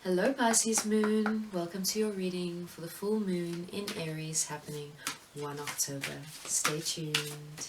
Hello Pisces Moon, welcome to your reading for the full moon in Aries happening 1 October. Stay tuned.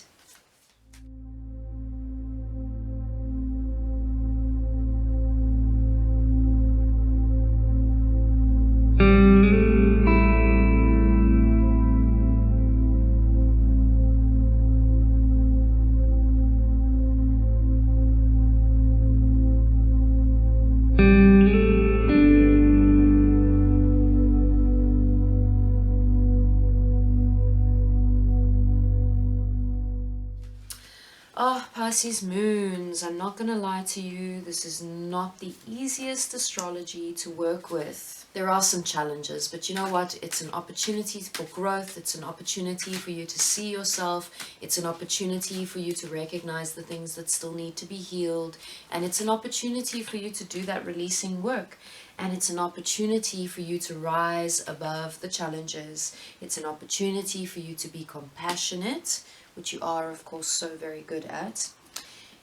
Pisces moons, I'm not going to lie to you, this is not the easiest astrology to work with. There are some challenges, but you know what? It's an opportunity for growth. It's an opportunity for you to see yourself. It's an opportunity for you to recognize the things that still need to be healed. And it's an opportunity for you to do that releasing work. And it's an opportunity for you to rise above the challenges. It's an opportunity for you to be compassionate, which you are, of course, so very good at.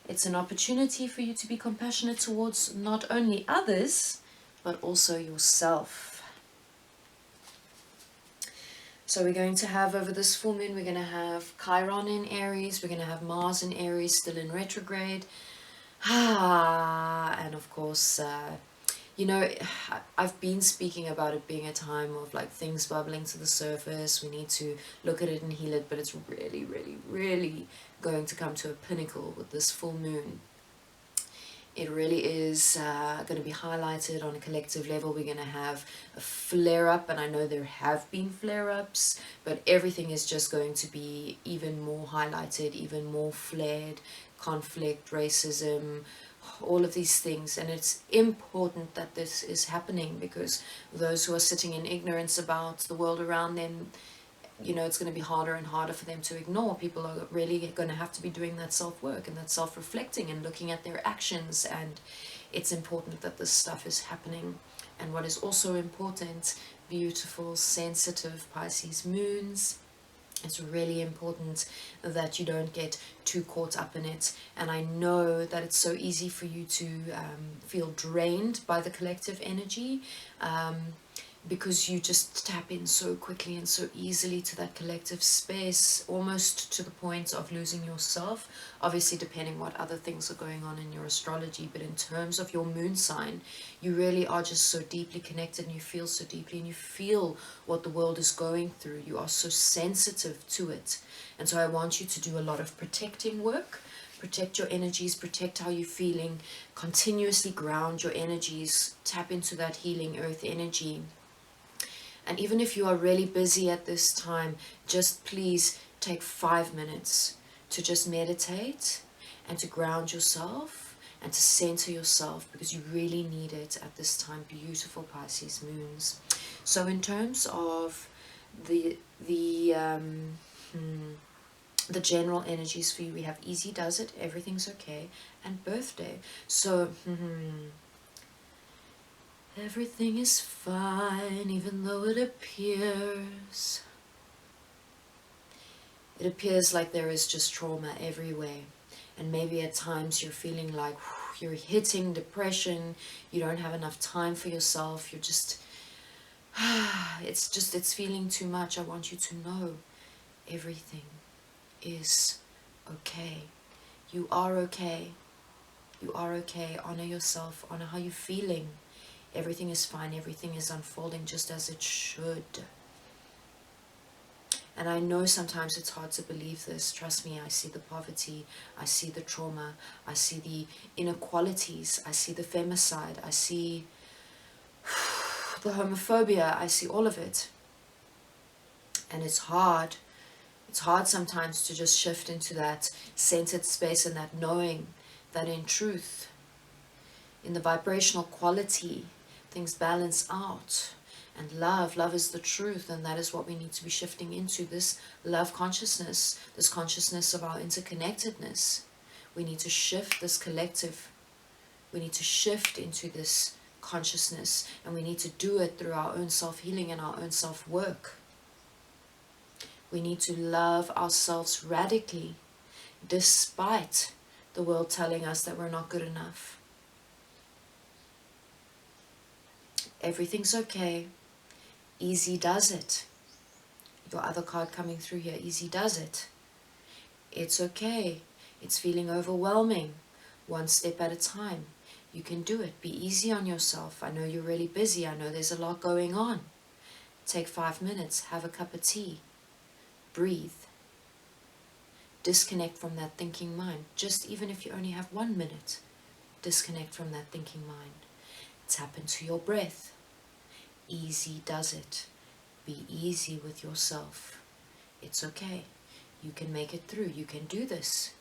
It's an opportunity for you to be compassionate towards not only others, but also yourself. So we're going to have, over this full moon, we're going to have Chiron in Aries, we're going to have Mars in Aries still in retrograde. And of course, you know, I've been speaking about it being a time of like things bubbling to the surface. We need to look at it and heal it, but it's really, really, really going to come to a pinnacle with this full moon. It really is going to be highlighted on a collective level. We're going to have a flare-up, and I know there have been flare-ups, but everything is just going to be even more highlighted, even more flared. Conflict, racism, all of these things. And it's important that this is happening, because those who are sitting in ignorance about the world around them, you know, it's going to be harder and harder for them to ignore. People are really going to have to be doing that self-work and that self-reflecting and looking at their actions, and it's important that this stuff is happening. And what is also important, beautiful, sensitive Pisces moons, it's really important that you don't get too caught up in it. And I know that it's so easy for you to feel drained by the collective energy, because you just tap in so quickly and so easily to that collective space, almost to the point of losing yourself, obviously depending what other things are going on in your astrology. But in terms of your moon sign, you really are just so deeply connected, and you feel so deeply, and you feel what the world is going through. You are so sensitive to it. And so I want you to do a lot of protecting work. Protect your energies, protect how you're feeling, continuously ground your energies, tap into that healing earth energy. And even if you are really busy at this time, just please take 5 minutes to just meditate and to ground yourself and to center yourself, because you really need it at this time. Beautiful Pisces moons. So in terms of the general energies for you, we have easy does it, everything's okay, and birthday. So everything is fine, even though it appears like there is just trauma everywhere. And maybe at times you're feeling like you're hitting depression, you don't have enough time for yourself, you're just it's feeling too much. I want you to know everything is okay. You are okay. You are okay. Honor yourself, honor how you're feeling. Everything is fine, everything is unfolding just as it should. And I know sometimes it's hard to believe this. Trust me, I see the poverty, I see the trauma, I see the inequalities, I see the femicide, I see the homophobia, I see all of it. And it's hard. It's hard sometimes to just shift into that centered space and that knowing that in truth, in the vibrational quality, things balance out. And love is the truth, and that is what we need to be shifting into, this love consciousness, this consciousness of our interconnectedness. We need to shift this collective. We need to shift into this consciousness, and we need to do it through our own self-healing and our own self-work. We need to love ourselves radically, despite the world telling us that we're not good enough. Everything's okay. Easy does it. Your other card coming through here, easy does it. It's okay. It's feeling overwhelming. One step at a time. You can do it. Be easy on yourself. I know you're really busy. I know there's a lot going on. Take 5 minutes. Have a cup of tea. Breathe. Disconnect from that thinking mind. Just even if you only have 1 minute, disconnect from that thinking mind. Tap into your breath. Easy does it. Be easy with yourself. It's okay. You can make it through. You can do this.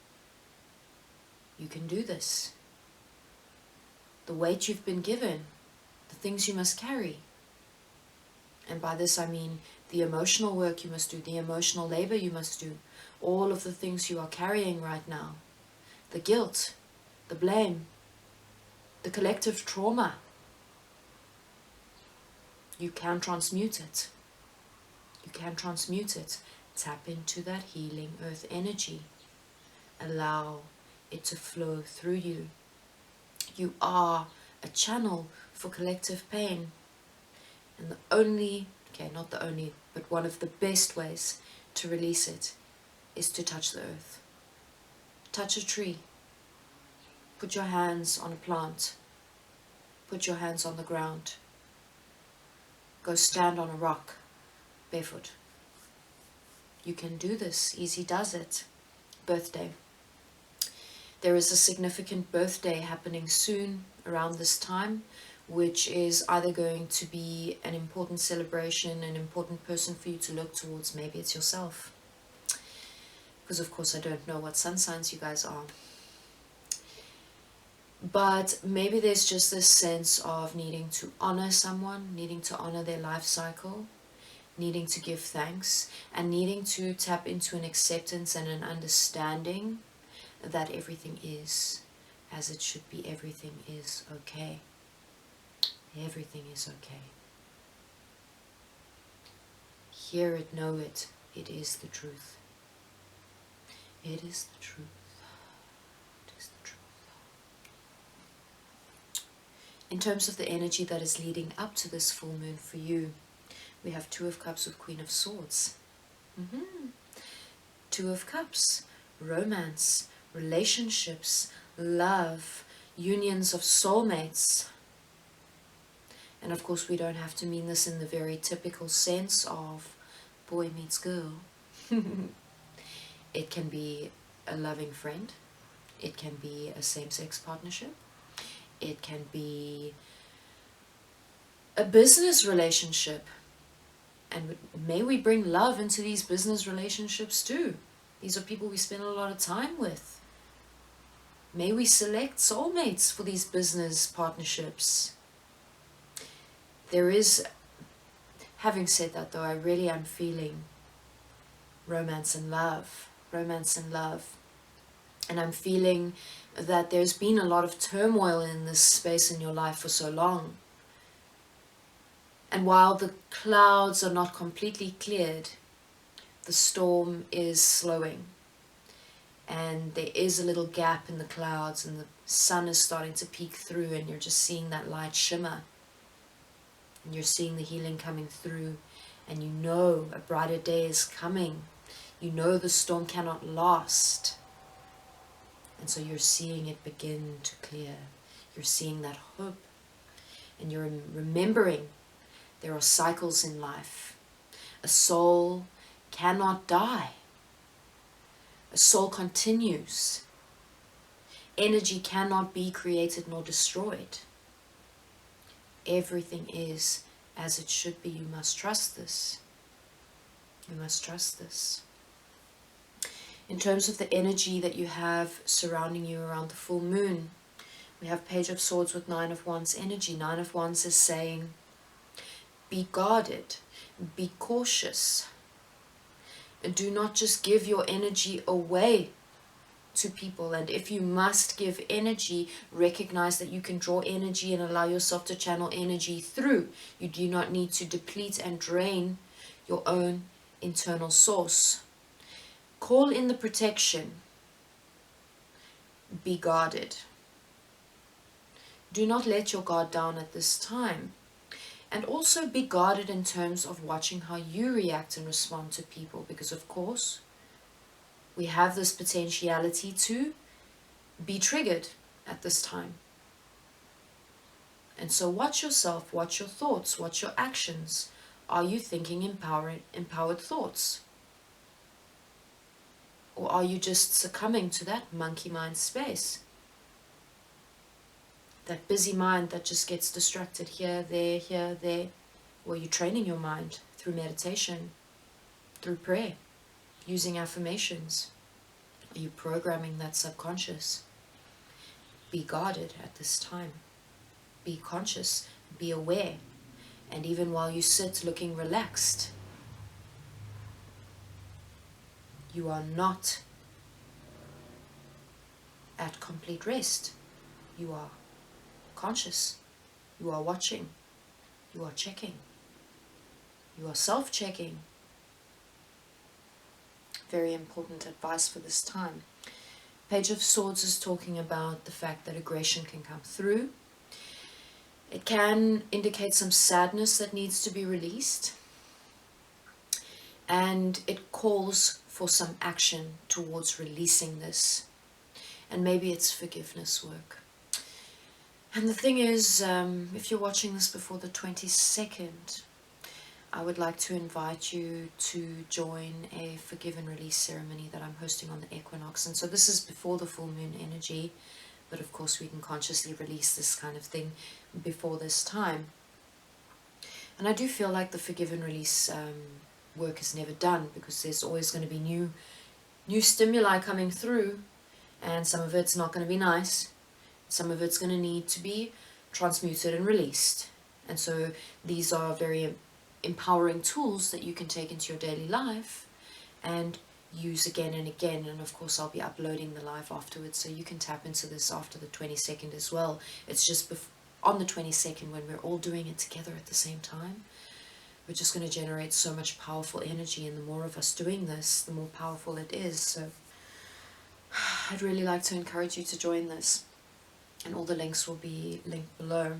You can do this. The weight you've been given, the things you must carry. And by this I mean the emotional work you must do, the emotional labor you must do, all of the things you are carrying right now, the guilt, the blame, the collective trauma. You can transmute it. You can transmute it. Tap into that healing earth energy. Allow it to flow through you. You are a channel for collective pain. And the only, okay, not the only, but one of the best ways to release it is to touch the earth. Touch a tree. Put your hands on a plant. Put your hands on the ground. Go stand on a rock, barefoot. You can do this. Easy does it. Birthday. There is a significant birthday happening soon around this time, which is either going to be an important celebration, an important person for you to look towards. Maybe it's yourself. Because of course I don't know what sun signs you guys are. But maybe there's just this sense of needing to honor someone, needing to honor their life cycle, needing to give thanks, and needing to tap into an acceptance and an understanding that everything is as it should be. Everything is okay. Everything is okay. Hear it, know it. It is the truth. It is the truth. It is the truth. In terms of the energy that is leading up to this full moon for you, we have Two of Cups with Queen of Swords. Two of Cups, romance, relationships, love, unions of soulmates. And of course we don't have to mean this in the very typical sense of boy meets girl. It can be a loving friend. It can be a same-sex partnership. It can be a business relationship. And may we bring love into these business relationships too. These are people we spend a lot of time with. May we select soulmates for these business partnerships. There is, having said that though, I really am feeling romance and love. Romance and love. And I'm feeling that there's been a lot of turmoil in this space in your life for so long. And while the clouds are not completely cleared, the storm is slowing. And there is a little gap in the clouds and the sun is starting to peek through and you're just seeing that light shimmer. And you're seeing the healing coming through and you know a brighter day is coming. You know the storm cannot last. And so you're seeing it begin to clear. You're seeing that hope. And you're remembering there are cycles in life. A soul cannot die. A soul continues. Energy cannot be created nor destroyed. Everything is as it should be. You must trust this. You must trust this. In terms of the energy that you have surrounding you around the full moon, we have Page of Swords with Nine of Wands energy. Nine of Wands is saying, be guarded, be cautious. Do not just give your energy away to people. And if you must give energy, recognize that you can draw energy and allow yourself to channel energy through. You do not need to deplete and drain your own internal source. Call in the protection. Be guarded. Do not let your guard down at this time. And also be guarded in terms of watching how you react and respond to people, because of course we have this potentiality to be triggered at this time. And so watch yourself, watch your thoughts, watch your actions. Are you thinking empowered thoughts? Or are you just succumbing to that monkey mind space? That busy mind that just gets distracted here, there. Or are you training your mind through meditation, through prayer, using affirmations? Are you programming that subconscious? Be guarded at this time. Be conscious, be aware. And even while you sit looking relaxed, you are not at complete rest. You are conscious. You are watching. You are checking. You are self-checking. Very important advice for this time. Page of Swords is talking about the fact that aggression can come through. It can indicate some sadness that needs to be released. And it calls for some action towards releasing this. And maybe it's forgiveness work. And the thing is, if you're watching this before the 22nd, I would like to invite you to join a forgive and release ceremony that I'm hosting on the equinox. And so this is before the full moon energy, but of course we can consciously release this kind of thing before this time. And I do feel like the forgive and release work is never done, because there's always going to be new stimuli coming through, and some of it's not going to be nice. Some of it's going to need to be transmuted and released. And so these are very empowering tools that you can take into your daily life and use again and again. And of course I'll be uploading the live afterwards, so you can tap into this after the 22nd as well. It's just on the 22nd, when we're all doing it together at the same time, we're just going to generate so much powerful energy, and the more of us doing this, the more powerful it is. So I'd really like to encourage you to join this, and all the links will be linked below.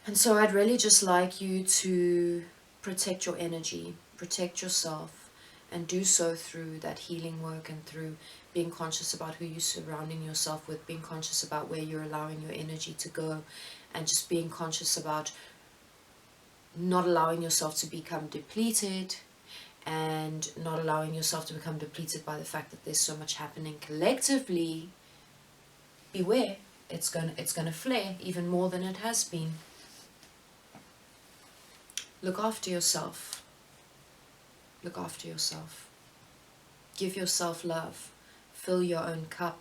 And so I'd really just like you to protect your energy, protect yourself, and do so through that healing work, and through being conscious about who you're surrounding yourself with, being conscious about where you're allowing your energy to go, and just being conscious about not allowing yourself to become depleted, and not allowing yourself to become depleted by the fact that there's so much happening collectively. Beware, it's gonna flare even more than it has been. Look after yourself. Look after yourself. Give yourself love. Fill your own cup.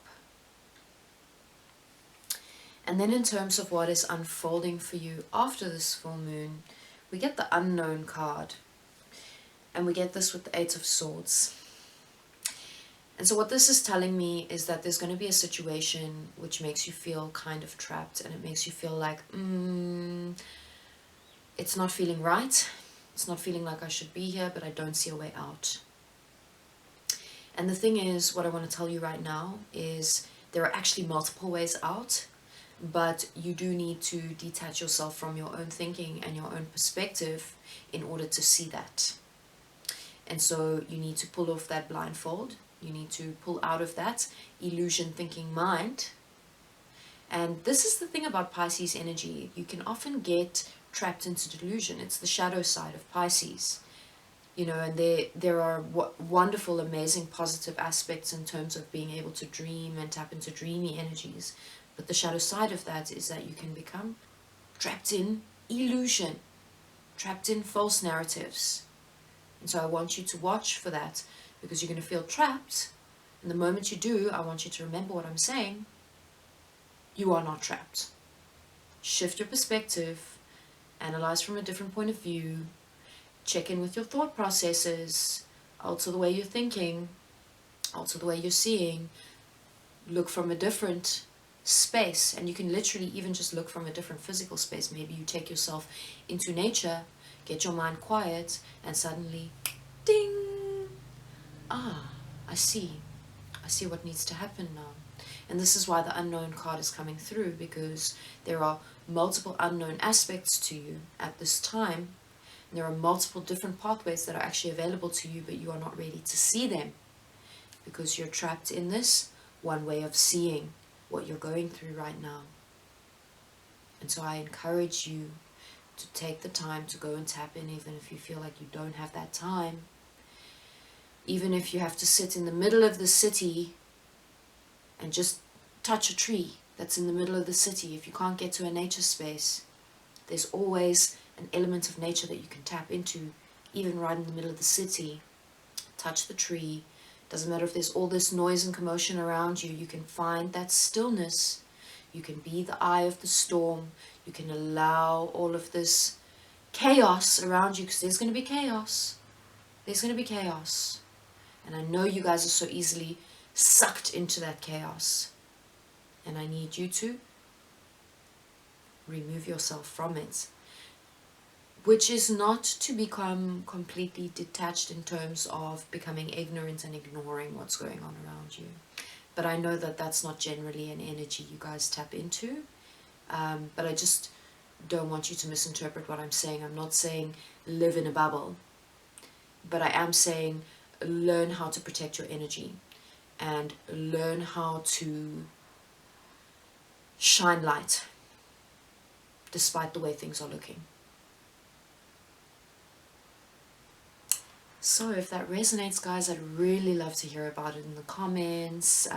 And then in terms of what is unfolding for you after this full moon, we get the Unknown card. And we get this with the Eight of Swords. And so what this is telling me is that there's going to be a situation which makes you feel kind of trapped, and it makes you feel like, it's not feeling right. It's not feeling like I should be here, but I don't see a way out. And the thing is, what I want to tell you right now is there are actually multiple ways out, but you do need to detach yourself from your own thinking and your own perspective in order to see that. And so you need to pull off that blindfold. You need to pull out of that illusion thinking mind. And this is the thing about Pisces energy. You can often get trapped into delusion. It's the shadow side of Pisces. You know, and there are wonderful, amazing, positive aspects in terms of being able to dream and tap into dreamy energies. But the shadow side of that is that you can become trapped in illusion, trapped in false narratives. And so I want you to watch for that, because you're going to feel trapped. And the moment you do, I want you to remember what I'm saying. You are not trapped. Shift your perspective, analyze from a different point of view, check in with your thought processes, alter the way you're thinking, alter the way you're seeing, look from a different space. And you can literally even just look from a different physical space. Maybe you take yourself into nature, get your mind quiet, and suddenly, ding! I see what needs to happen now. And this is why the unknown card is coming through, because there are multiple unknown aspects to you at this time. And there are multiple different pathways that are actually available to you, but you are not ready to see them because you're trapped in this one way of seeing what you're going through right now. And so I encourage you to take the time to go and tap in, even if you feel like you don't have that time. Even if you have to sit in the middle of the city and just touch a tree that's in the middle of the city. If you can't get to a nature space, there's always an element of nature that you can tap into, even right in the middle of the city. Touch the tree. Doesn't matter if there's all this noise and commotion around you, you can find that stillness. You can be the eye of the storm. You can allow all of this chaos around you, because there's going to be chaos. There's going to be chaos. And I know you guys are so easily sucked into that chaos. And I need you to remove yourself from it. Which is not to become completely detached in terms of becoming ignorant and ignoring what's going on around you. But I know that that's not generally an energy you guys tap into. But I just don't want you to misinterpret what I'm saying. I'm not saying live in a bubble. But I am saying learn how to protect your energy. And learn how to shine light despite the way things are looking. So if that resonates, guys, I'd really love to hear about it in the comments.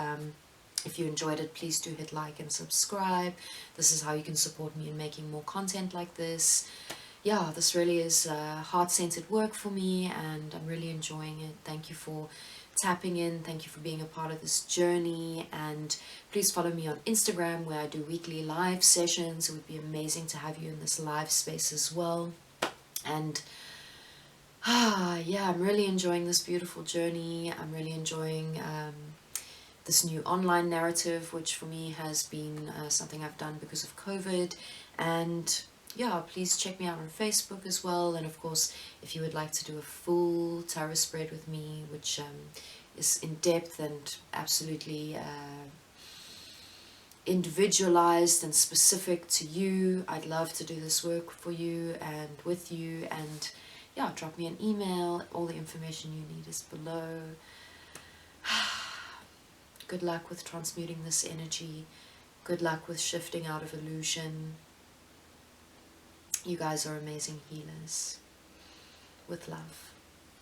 If you enjoyed it, please do hit like and subscribe. This is how you can support me in making more content like this. Yeah, this really is heart-centered work for me, and I'm really enjoying it. Thank you for tapping in. Thank you for being a part of this journey. And please follow me on Instagram, where I do weekly live sessions. It would be amazing to have you in this live space as well. And yeah, I'm really enjoying this beautiful journey. I'm really enjoying this new online narrative, which for me has been something I've done because of COVID. And yeah, please check me out on Facebook as well. And of course, if you would like to do a full tarot spread with me, which is in depth and absolutely individualized and specific to you, I'd love to do this work for you and with you. And yeah, drop me an email. All the information you need is below. Good luck with transmuting this energy. Good luck with shifting out of illusion. You guys are amazing healers. With love.